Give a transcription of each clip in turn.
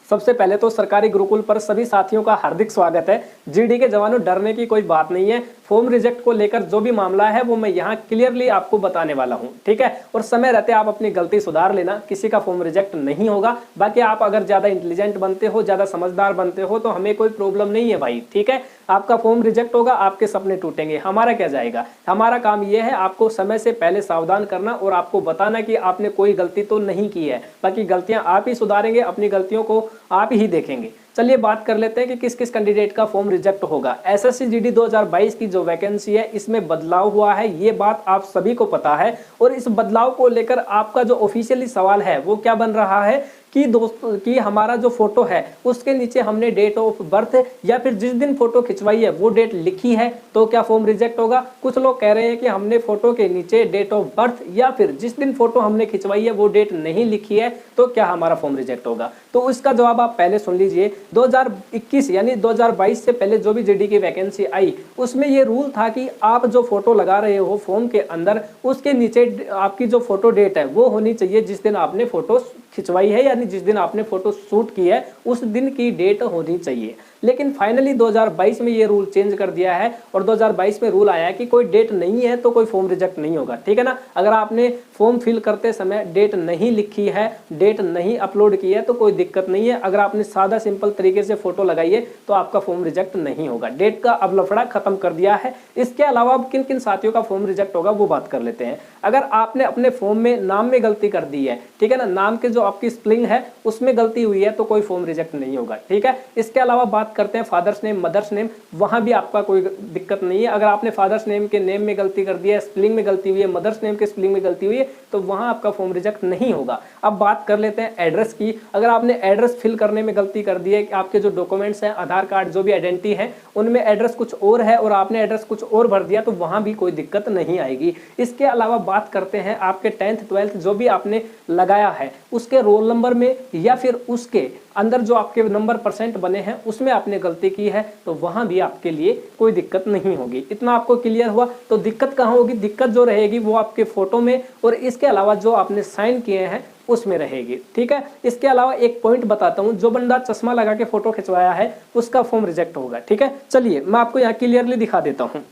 सबसे पहले तो सरकारी गुरुकुल पर सभी साथियों का हार्दिक स्वागत है। जीडी के जवानों, डरने की कोई बात नहीं है। फॉर्म रिजेक्ट को लेकर जो भी मामला है वो मैं यहाँ क्लियरली आपको बताने वाला हूँ, ठीक है। और समय रहते आप अपनी गलती सुधार लेना, किसी का फॉर्म रिजेक्ट नहीं होगा। बाकी आप अगर ज्यादा इंटेलिजेंट बनते हो, ज्यादा समझदार बनते हो तो हमें कोई प्रॉब्लम नहीं है भाई, ठीक है। आपका फॉर्म रिजेक्ट होगा, आपके सपने टूटेंगे, हमारा क्या जाएगा। हमारा काम यह है आपको समय से पहले सावधान करना और आपको बताना कि आपने कोई गलती तो नहीं की है। बाकी गलतियां आप ही सुधारेंगे, अपनी गलतियों को आप ही देखेंगे। चलिए बात कर लेते हैं कि किस किस कैंडिडेट का फॉर्म रिजेक्ट होगा। एसएससी जीडी 2022 की जो वैकेंसी है इसमें बदलाव हुआ है, ये बात आप सभी को पता है। और इस बदलाव को लेकर आपका जो ऑफिशियली सवाल है वो क्या बन रहा है कि दोस्तों कि हमारा जो फोटो है उसके नीचे हमने डेट ऑफ बर्थ या फिर जिस दिन फोटो खिंचवाई है वो डेट लिखी है तो क्या फॉर्म रिजेक्ट होगा। कुछ लोग कह रहे हैं कि हमने फोटो के नीचे डेट ऑफ बर्थ या फिर जिस दिन फोटो हमने खिंचवाई है वो डेट नहीं लिखी है तो क्या हमारा फॉर्म रिजेक्ट होगा। तो इसका जवाब आप पहले सुन लीजिए। 2021 यानी 2022 से पहले जो भी जीडी की वैकेंसी आई उसमें ये रूल था कि आप जो फोटो लगा रहे हो फॉर्म के अंदर उसके नीचे आपकी जो फोटो डेट है वो होनी चाहिए जिस दिन आपने फोटो खिंचवाई है, यानी जिस दिन आपने फोटो शूट की है उस दिन की डेट होनी चाहिए। लेकिन फाइनली 2022 में ये रूल चेंज कर दिया है और 2022 में रूल आया है कि कोई डेट नहीं है तो कोई फॉर्म रिजेक्ट नहीं होगा, ठीक है ना। अगर आपने फॉर्म फिल करते समय डेट नहीं लिखी है, डेट नहीं अपलोड की है तो कोई दिक्कत नहीं है। अगर आपने सादा सिंपल तरीके से फोटो लगाई है तो आपका फॉर्म रिजेक्ट नहीं होगा। डेट का अब लफड़ा खत्म कर दिया है। इसके अलावा अब किन किन साथियों का फॉर्म रिजेक्ट होगा वो बात कर लेते हैं। अगर आपने अपने फॉर्म में नाम में गलती कर दी है, ठीक है ना, नाम के जो आपकी स्पेलिंग है उसमें गलती हुई है तो कोई फॉर्म रिजेक्ट नहीं होगा, ठीक है। इसके अलावा बात करते हैं फादर्स नेम, मदर्स नेम, वहां भी आपका कोई दिक्कत नहीं है। अगर आपने फादर्स नेम के नेम में गलती कर दी है, स्पेलिंग में गलती हुई है, मदर्स नेम के स्पेलिंग में गलती हुई है तो वहां आपका फॉर्म रिजेक्ट नहीं होगा। अब बात कर लेते हैं एड्रेस की। अगर आपने एड्रेस फिल करने में गलती कर दी है, आपके जो डॉक्यूमेंट्स हैं, आधार कार्ड, जो भी आइडेंटिटी है उनमें एड्रेस कुछ और है और आपने एड्रेस कुछ और भर दिया तो वहां भी कोई दिक्कत नहीं आएगी। इसके अलावा बात करते हैं आपके 10th 12th जो भी आपने लगाया है उसके रोल नंबर में या फिर उसके अंदर जो आपके नंबर परसेंट बने हैं उसमें आपने गलती की है तो वहां भी आपके लिए कोई दिक्कत नहीं होगी। इतना आपको क्लियर हुआ। तो दिक्कत कहां होगी? दिक्कत जो रहेगी वो आपके फोटो में और इसके अलावा जो आपने साइन किए हैं उसमें रहेगी, ठीक है। इसके अलावा एक पॉइंट बताता हूं, जो बंदा चश्मा लगा के फोटो खिंचवाया है उसका फॉर्म रिजेक्ट होगा, ठीक है। चलिए मैं आपको यहाँ क्लियरली दिखा देता हूँ।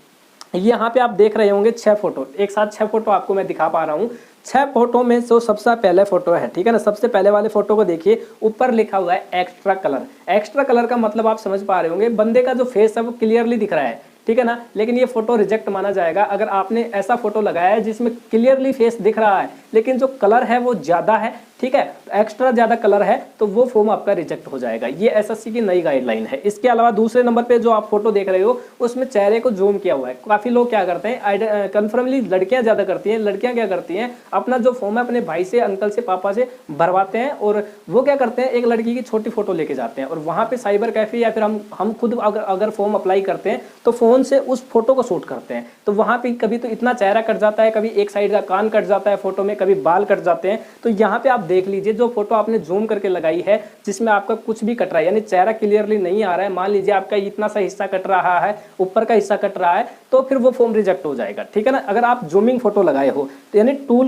यहाँ पे आप देख रहे होंगे 6 फोटो, एक साथ 6 फोटो आपको मैं दिखा पा रहा हूँ। 6 फोटो में जो सबसे पहले फोटो है, ठीक है ना, सबसे पहले वाले फोटो को देखिए, ऊपर लिखा हुआ है एक्स्ट्रा कलर। एक्स्ट्रा कलर का मतलब आप समझ पा रहे होंगे, बंदे का जो फेस है वो क्लियरली दिख रहा है, ठीक है ना। लेकिन ये फोटो रिजेक्ट माना जाएगा अगर आपने ऐसा फोटो लगाया है जिसमें क्लियरली फेस दिख रहा है लेकिन जो कलर है वो ज्यादा है, ठीक है, एक्स्ट्रा ज्यादा कलर है तो वो फॉर्म आपका रिजेक्ट हो जाएगा। ये एसएससी की नई गाइडलाइन है। इसके अलावा दूसरे नंबर पे जो आप फोटो देख रहे हो उसमें चेहरे को जूम किया हुआ है। काफी लोग क्या करते हैं, कन्फर्मली लड़कियां ज्यादा करती हैं, लड़कियां क्या करती हैं अपना जो फॉर्म है अपने भाई से, अंकल से, पापा से भरवाते हैं और वो क्या करते हैं एक लड़की की छोटी फोटो लेके जाते हैं और वहां पे साइबर कैफे या फिर हम खुद अगर फॉर्म अप्लाई करते हैं तो फोन से उस फोटो को शूट करते हैं। तो वहां पे कभी तो इतना चेहरा कट जाता है, कभी एक साइड का कान कट जाता है फोटो में, कभी बाल कट जाते हैं। तो यहाँ पे आप देख लीजिए जो फोटो आपने जूम करके लगाई है जिसमें आपका कुछ भी कट रहा है यानी चेहरा क्लियरली नहीं आ रहा है, मान लीजिए आपका इतना सा हिस्सा कट रहा है, ऊपर का हिस्सा कट रहा है तो फिर वो फॉर्म रिजेक्ट हो जाएगा, ठीक है ना। अगर आप जूमिंग फोटो लगाए हो तो यानी टू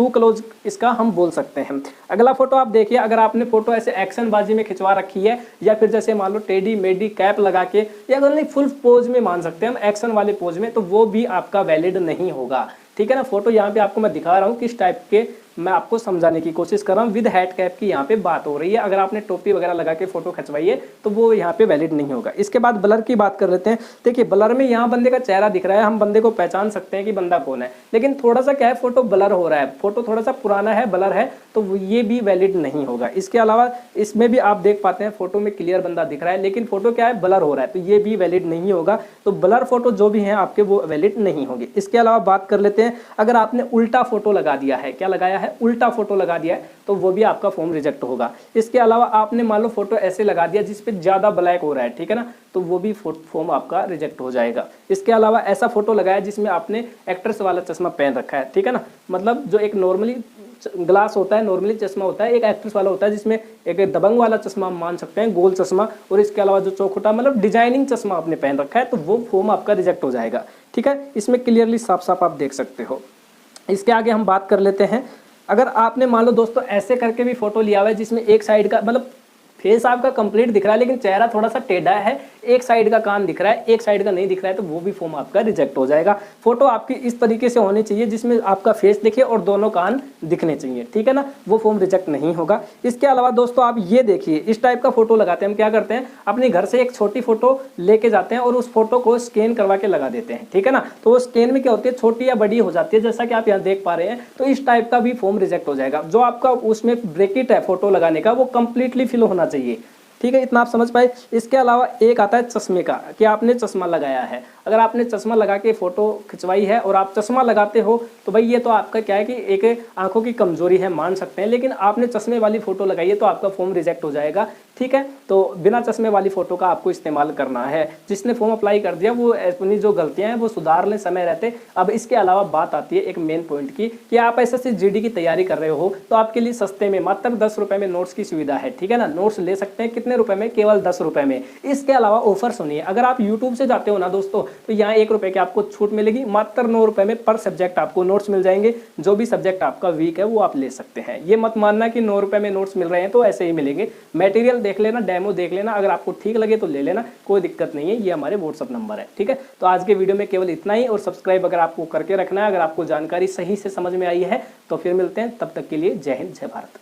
क्लोज इसका हम बोल सकते हैं। अगला फोटो आप देखिए, अगर आपने फोटो ऐसे एक्शन बाजी में खिंचवा रखी है या फिर जैसे मान लो टेडी मेडी कैप लगा के या अगर नहीं फुल पोज में मान सकते हैं हम, एक्शन वाले पोज में, तो वो भी आपका वैलिड नहीं होगा, ठीक है ना। फोटो यहाँ पे आपको मैं दिखा रहा हूँ किस टाइप के, मैं आपको समझाने की कोशिश कर रहा हूँ। विद हेड कैप की यहाँ पे बात हो रही है। अगर आपने टोपी वगैरह लगा के फोटो खिंचवाई है तो वो यहाँ पे वैलिड नहीं होगा। इसके बाद ब्लर की बात कर लेते हैं। देखिए ब्लर में यहाँ बंदे का चेहरा दिख रहा है, हम बंदे को पहचान सकते हैं कि बंदा कौन है, लेकिन थोड़ा सा क्या है फोटो ब्लर हो रहा है, फोटो थोड़ा सा पुराना है, ब्लर है, तो ये भी वैलिड नहीं होगा। इसके अलावा इसमें भी आप देख पाते हैं फोटो में क्लियर बंदा दिख रहा है लेकिन फोटो क्या है ब्लर हो रहा है, तो ये भी वैलिड नहीं होगा। तो ब्लर फोटो जो भी है आपके वो वैलिड नहीं होगी। इसके अलावा बात कर लेते हैं, अगर आपने उल्टा फोटो लगा दिया है, क्या लगाया है, उल्टा फोटो लगा दिया है तो वो भी आपका फॉर्म रिजेक्ट होगा। इसके अलावा आपने मान लो फोटो ऐसे लगा दिया जिस पे ज्यादा ब्लैक हो रहा है, ठीक है ना, तो वो भी फॉर्म आपका रिजेक्ट हो जाएगा। इसके अलावा ऐसा फोटो लगाया जिसमें आपने एक्ट्रेस वाला चश्मा पहन रखा है, ठीक है ना, मतलब जो एक नॉर्मली ग्लास होता है, नॉर्मली चश्मा होता है, एक एक्ट्रेस वाला होता है जिसमें एक दबंग वाला चश्मा हम मान सकते हैं, गोल चश्मा, और इसके अलावा जो चौखुटा मतलब डिजाइनिंग चश्मा आपने पहन रखा है तो वो फॉर्म आपका रिजेक्ट हो जाएगा, ठीक है। इसमें क्लियरली साफ साफ आप देख सकते हो। इसके आगे हम बात कर लेते हैं, अगर आपने मान लो दोस्तों ऐसे करके भी फोटो लिया हुआ है जिसमें एक साइड का मतलब फेस आपका कंप्लीट दिख रहा है लेकिन चेहरा थोड़ा सा टेढ़ा है, एक साइड का कान दिख रहा है, एक साइड का नहीं दिख रहा है, तो वो भी फॉर्म आपका रिजेक्ट हो जाएगा। फोटो आपकी इस तरीके से होनी चाहिए जिसमें आपका फेस दिखे और दोनों कान दिखने चाहिए, ठीक है ना, वो फॉर्म रिजेक्ट नहीं होगा। इसके अलावा दोस्तों आप ये देखिए, इस टाइप का फोटो लगाते हैं हम, क्या करते हैं अपने घर से एक छोटी फोटो लेके जाते हैं और उस फोटो को स्कैन करवा के लगा देते हैं, ठीक है ना। तो वो स्कैन में क्या होती है, छोटी या बड़ी हो जाती है, जैसा कि आप यहाँ देख पा रहे हैं। तो इस टाइप का भी फॉर्म रिजेक्ट हो जाएगा। जो आपका उसमें ब्रैकेट है फोटो लगाने का, वो कंप्लीटली फिल होना चाहिए, ठीक है, इतना आप समझ पाए। इसके अलावा एक आता है चश्मे का, कि आपने चश्मा लगाया है। अगर आपने चश्मा लगा के फोटो खिंचवाई है और आप चश्मा लगाते हो तो भाई ये तो आपका क्या है कि एक आंखों की कमजोरी है, मान सकते हैं, लेकिन आपने चश्मे वाली फोटो लगाई है तो आपका फॉर्म रिजेक्ट हो जाएगा, ठीक है। तो बिना चश्मे वाली फोटो का आपको इस्तेमाल करना है। जिसने फॉर्म अप्लाई कर दिया वो अपनी जो गलतियां हैं वो सुधार ले समय रहते। अब इसके अलावा बात आती है एक मेन पॉइंट की, कि आप एसएससी जीडी की तैयारी कर रहे हो तो आपके लिए सस्ते में मात्र 10 रुपए में नोट्स की सुविधा है, ठीक है ना। नोट्स ले सकते हैं कितने रुपए में, केवल 10 रुपए में। इसके अलावा ऑफर सुनिए, अगर आप यूट्यूब से जाते हो ना दोस्तों, तो यहाँ 1 रुपए की आपको छूट मिलेगी, मात्र 9 रुपए में पर सब्जेक्ट आपको नोट्स मिल जाएंगे। जो भी सब्जेक्ट आपका वीक है वो आप ले सकते हैं। ये मत मानना कि 9 रुपए में नोट्स मिल रहे हैं तो ऐसे ही मिलेंगे। मटेरियल देख लेना, डेमो देख लेना, अगर आपको ठीक लगे तो ले लेना, कोई दिक्कत नहीं है। ये हमारे व्हाट्सअप नंबर है, ठीक है। तो आज के वीडियो में केवल इतना ही, और सब्सक्राइब अगर आपको करके रखना है। अगर आपको जानकारी सही से समझ में आई है तो फिर मिलते हैं, तब तक के लिए जय हिंद, जय भारत।